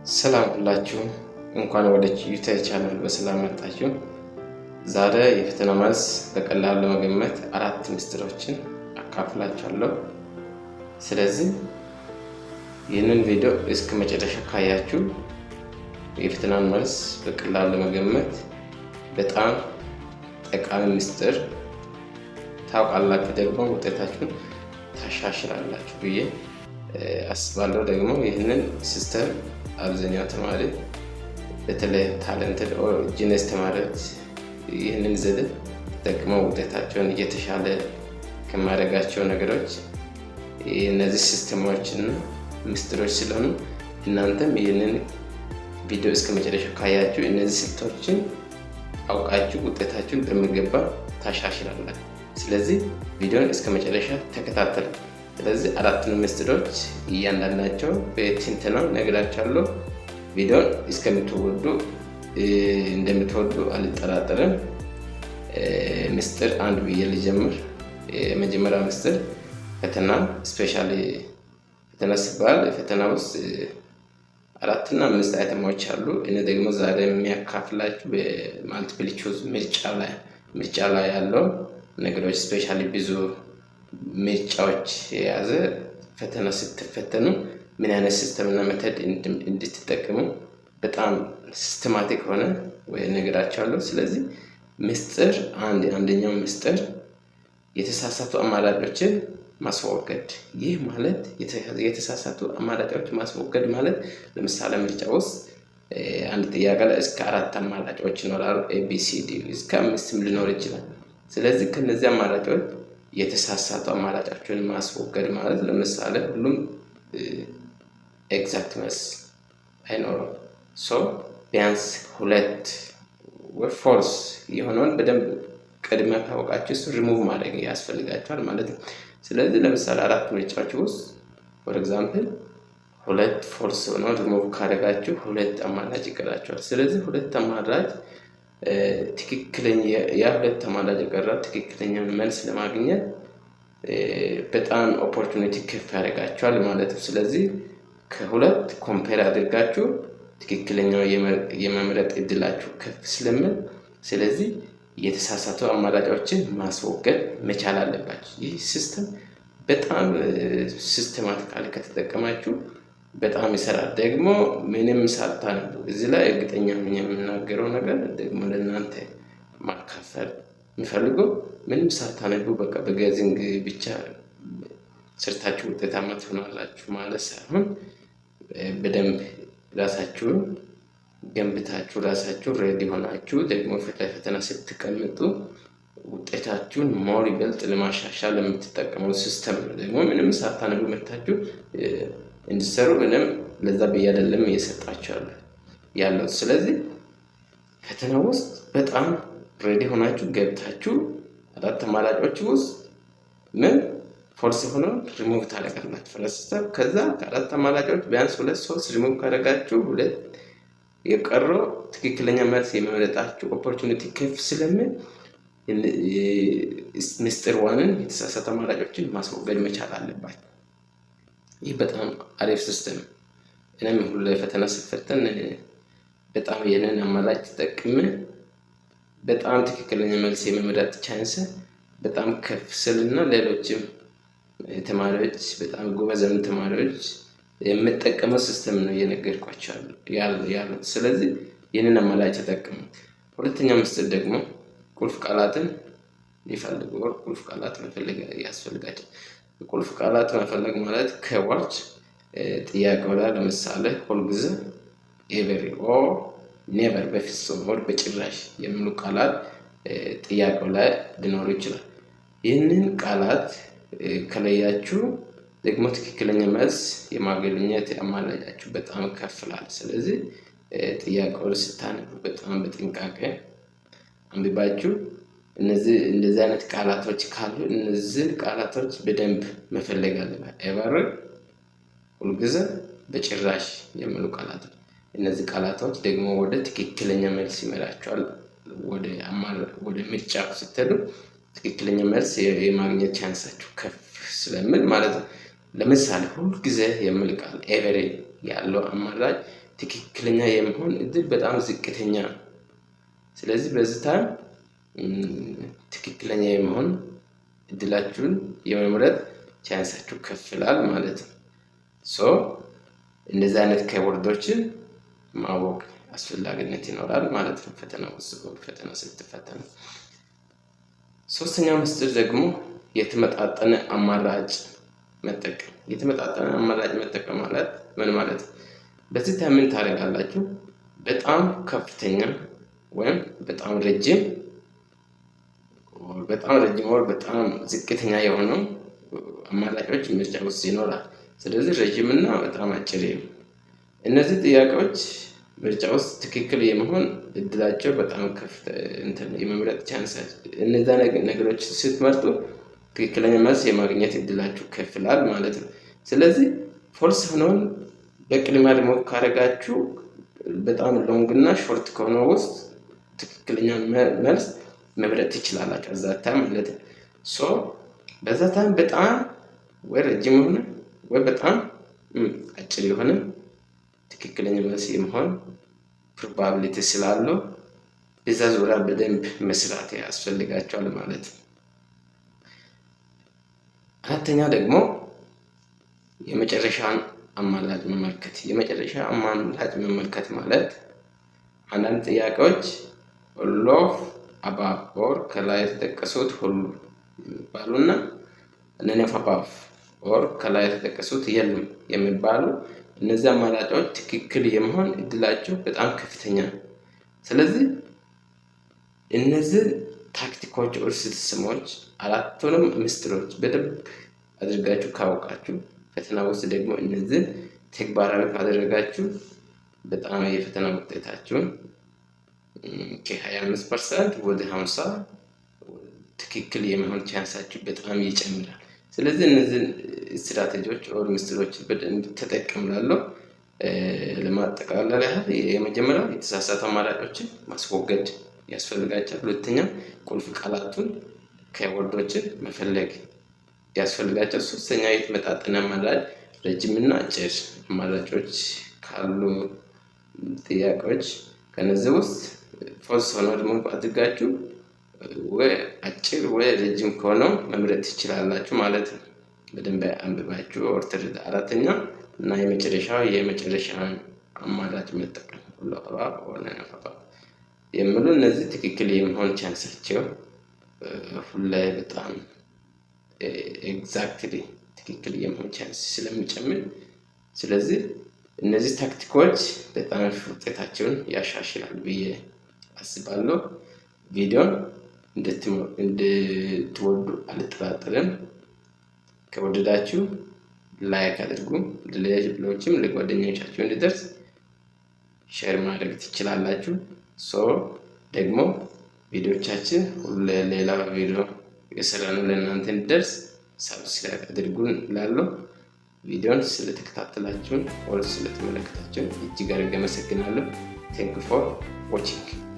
ሰላም ሁላችሁም እንኳን ወደ ዩቲዩብ ቻናል በሰላም መጣችሁ። ዛሬ የፈተና መልስ በቀላሉ ለመገመት 4 ምስጢሮችን አካፍላችኋለሁ። ስለዚህ ይህንን ቪዲዮ እስከ መጨረሻ ካያችሁ የፈተናን መልስ በቀላሉ ለመገመት በጣም ጠቃሚ ምስጢር ታውቃላችሁ፣ ደግሞ ውጤታችሁን ታሻሽላላችሁ ብዬ አስባለሁ። ደግሞ ይህንን ሲስተም አብዛኛው ተማሪ በተለይ ታለንትድ ኦር ጂነስ ተማሪዎች ይህንን ዘዴ ተጠቅመው ውጤታቸውን እየተሻለ ከማድረጋቸው ነገሮች እነዚህ ሲስተሞችና ምስጢሮች ስለሆኑ እናንተም ይህንን ቪዲዮ እስከ መጨረሻ ካያችሁ እነዚህ ስልቶችን አውቃችሁ ውጤታችሁን በሚገባ ታሻሽላላችሁ። ስለዚህ ቪዲዮን እስከ መጨረሻ ተከታተሉ። ስለዚህ 4 ምስጢሮች እያንዳንዳቸው በትንተና ነግራችኋለሁ። ቪዲዮን እንደምትወዱ አልጠራጠርም። ምስጢር 1 ብዬ ልጀምር። የመጀመሪያ ምስጢር ፈተና ስፔሻሊ ፈተና ሲባል ፈተና ውስጥ 4 እና 5 አይተሞች አሉ። እኔ ደግሞ ዛሬ የሚያካፍላችሁ በማልቲፕል ቾይስ ምርጫ ላይ ያለው ነገሮች ስፔሻሊ ብዙ ምርጫዎች የያዘ ፈተና ስትፈተኑ ምን አይነት ሲስተም እና ሜተድ እንድትጠቀሙ በጣም ሲስተማቲክ ሆነ ወይ ነገራችኋለሁ። ስለዚህ ምስጢር አንደኛው ምስጢር የተሳሳቱ አማራጮችን ማስወገድ። ይህ ማለት የተሳሳቱ አማራጮች ማስወገድ ማለት ለምሳሌ ምርጫ ውስጥ አንድ ጥያቄ ላይ እስከ 4 አማራጮች ይኖራሉ። ABCD እስከ 5ም ሊኖር ይችላል። ስለዚህ ከነዚህ አማራጮች የተሳሳቱ አማራጮችን ማስወገድ ማለት ለምሳሌ ሁሉም ኤግዛክት መልስ አይኖርም። ቢያንስ 2 ወይ ፎልስ የሆነውን በደንብ ቀድመ ካወቃችሁ እሱ ሪሙቭ ማድረግ ያስፈልጋችኋል ማለት ነው። ስለዚህ ለምሳሌ 4 ምርጫዎች ውስጥ ፎር ኤግዛምፕል 2 ፎልስ ሆነው ሪሙቭ ካደረጋችሁ 2 አማራጭ ይቀራችኋል። ስለዚህ 2 አማራጭ ትክክለኛ ያ2 አማራጭ የቀረ ትክክለኛ መልስ ለማግኘት በጣም ኦፖርቹኒቲ ከፍ ያደርጋችኋል ማለት ነው። ስለዚህ ከሁለት ኮምፔር አድርጋችሁ ትክክለኛው የመምረጥ እድላችሁ ከፍ ስለሚል ስለዚህ የተሳሳቱ አማራጮችን ማስወገድ መቻል አለባችሁ። ይህ ሲስተም በጣም ሲስተማቲካሊ ከተጠቀማችሁ በጣም ይሰራል። ደግሞ ምንም ሳታነቡ እዚህ ላይ እርግጠኛ ነኝ የምናገረው ነገር ደግሞ ለእናንተ ማካፈል የሚፈልገው ምንም ሳታነቡ በቃ በገዚንግ ብቻ ሰርታችሁ ውጤታማ ትሆናላችሁ ማለት ሳይሆን በደንብ ራሳችሁን ገንብታችሁ ራሳችሁ ሬዲ ሆናችሁ ደግሞ ፈተና ስትቀመጡ ውጤታችሁን ሞር ይበልጥ ለማሻሻል የምትጠቀመው ሲስተም ነው። ደግሞ ምንም ሳታነቡ መታችሁ እንድትሰሩ ምንም ለዛ ብዬ አይደለም እየሰጣችሁ ያለው። ስለዚህ ፈተና ውስጥ በጣም ሬዲ ሆናችሁ ገብታችሁ 4 አማራጮች ውስጥ ምን ፎልስ ሆኖ ሪሙቭ ታደርጋላችሁ ፈረስታ። ከዛ ከ4 አማራጮች ቢያንስ 2-3 ሪሙቭ ካደረጋችሁ 2 የቀረው ትክክለኛ መልስ የመምረጣችሁ ኦፖርቹኒቲ ከፍ ስለሚል ምስጢር 1ን የተሳሳተ አማራጮችን ማስወገድ መቻል አለባችሁ። ይህ በጣም አሪፍ ሲስተም። እኔም ሁሉ ፈተና ስፈተን በጣም የነን አማራጭ ተጠቅሜ በጣም ትክክለኛ መልስ የመምረጥ ቻንስ በጣም ከፍ ስልና ሌሎችም ተማሪዎች በጣም ጎበዝ ተማሪዎች የምጠቀመው ሲስተም ነው እየነገርኳቸው ያለው። ስለዚህ ይህንን አማራጭ ተጠቅሙ። ሁለተኛው ምስጢር ደግሞ ቁልፍ ቃላትን ይፈልጉ። ቁልፍ ቃላት መፈለግ ያስፈልጋል። ቁልፍ ቃላት መፈለግ ማለት ከወርድ ጥያቄው ላይ ለምሳሌ ሁልጊዜ ኤቨሪ ኦር ኔቨር በፍጹም ኦር በጭራሽ የሚሉ ቃላት ጥያቄው ላይ ሊኖሩ ይችላል። ይህንን ቃላት ከለያችሁ ደግሞ ትክክለኛ መልስ የማግኘት አማራጫችሁ በጣም ከፍ ይላል። ስለዚህ ጥያቄውን ስታነቡ በጣም በጥንቃቄ አንብባችሁ እንደዚህ አይነት ቃላቶች ካሉ እነዚህ ቃላቶች በደንብ መፈለግ አለባችሁ። ኤቨር ሁልጊዜ በጭራሽ የሚሉ ቃላቶች እነዚህ ቃላቶች ደግሞ ወደ ትክክለኛ መልስ ይመራችኋል። ወደ ምርጫ ስትሄዱ ትክክለኛ መልስ የማግኘት ቻንሳችሁ ከፍ ስለሚል ማለት ነው። ለምሳሌ ሁልጊዜ የሚል ቃል ኤቨሪ ያለው አማራጭ ትክክለኛ የመሆን እድል በጣም ዝቅተኛ ነው። ስለዚህ በዚህ ታይም ትክክለኛ የመሆን እድላችሁን የመምረጥ ቻንሳችሁ ከፍ ይላል ማለት ነው። እንደዚህ አይነት ኪወርዶችን ማወቅ አስፈላጊነት ይኖራል ማለት ነው ፈተና ስትፈተኑ። ሶስተኛው ምስጢር ደግሞ የተመጣጠነ አማራጭ መጠቀም። የተመጣጠነ አማራጭ መጠቀም ማለት ምን ማለት? በዚህ ታይም ምን ታደርጋላችሁ? በጣም ከፍተኛ ወይም በጣም ረጅም ወር በጣም ዝቅተኛ የሆኑ አማራጮች ምርጫ ውስጥ ይኖራል። ስለዚህ ረጅም እና በጣም አጭር እነዚህ ጥያቄዎች ምርጫ ውስጥ ትክክል የመሆን እድላቸው በጣም የመምረጥ ቻንስ እነዛ ነገሮች ስትመርጡ ትክክለኛ መልስ የማግኘት እድላችሁ ከፍ ይላል ማለት ነው። ስለዚህ ፎልስ ሆነውን በቅድሚያ ሪሞቭ ካደረጋችሁ በጣም ሎንግ እና ሾርት ከሆነው ውስጥ ትክክለኛ መልስ መምረጥ ትችላላችሁ እዛ ታይም ማለት ነው። በዛ ታይም በጣም ወይ ረጅም የሆነ ወይ በጣም አጭር የሆነ ትክክለኛ መልስ የመሆን ፕሮባቢሊቲ ስላለው በዛ ዙሪያ በደንብ መስራት ያስፈልጋቸዋል ማለት ነው። አራተኛ ደግሞ የመጨረሻን አማራጭ መመልከት። የመጨረሻ አማራጭ መመልከት ማለት አንዳንድ ጥያቄዎች all of above or ከላይ የተጠቀሱት ሁሉ የሚባሉና none of above or ከላይ የተጠቀሱት የሉም የሚባሉ እነዚህ አማራጮች ትክክል የመሆን እድላቸው በጣም ከፍተኛ ነው። ስለዚህ እነዚህ ታክቲኮች or ሲስተሞች አራቱንም ምስጢሮች በደንብ አድርጋችሁ ካወቃችሁ ፈተና ውስጥ ደግሞ እነዚህ ተግባራዊ ካደረጋችሁ በጣም የፈተና ውጤታችሁን ከ25% ወደ 50 ትክክል የመሆን ቻንሳችሁ በጣም ይጨምራል። ስለዚህ እነዚህ ስትራቴጂዎች or ምስጢሮች በደንብ ተጠቅምላለሁ። ለማጠቃለል ያህል የመጀመሪያው የተሳሳተ አማራጮችን ማስወገድ ያስፈልጋቸዋል። ሁለተኛ ቁልፍ ቃላቱን ኪወርዶችን መፈለግ ያስፈልጋቸዋል። ሶስተኛ የተመጣጠነ አማራጭ ረጅምና አጭር አማራጮች ካሉ ጥያቄዎች ከነዚህ ውስጥ ፎልስ ሆነው ደግሞ አድርጋችሁ ወይ አጭር ወይ ረጅም ከሆነው መምረጥ ትችላላችሁ ማለት ነው። በደንብ አንብባችሁ ኦርተር። አራተኛ እና የመጨረሻውን አማራጭ መጠቀም የሚሉ እነዚህ ትክክል የመሆን ቻንሳቸው ሁሌ በጣም ኤግዛክትሊ ትክክል የመሆን ቻንስ ስለሚጨምር ስለዚህ እነዚህ ታክቲኮች በጣም ውጤታቸውን ያሻሽላሉ ብዬ አስባለሁ። ቪዲዮን እንድትወዱ አልጠራጠርም። ከወደዳችሁ ላይክ አድርጉ። ለሌሎችም ለጓደኞቻችሁ እንዲደርስ ሼር ማድረግ ትችላላችሁ። ደግሞ ቪዲዮቻችን ሁሉ ሌላ ቪዲዮ የሰራነው ለእናንተ እንዲደርስ ሰብስክራይብ አድርጉን እላለሁ። ቪዲዮን ስለተከታተላችሁን ወይስ ስለተመለከታችሁን እጅግ አድርጌ አመሰግናለሁ። Thank you for watching.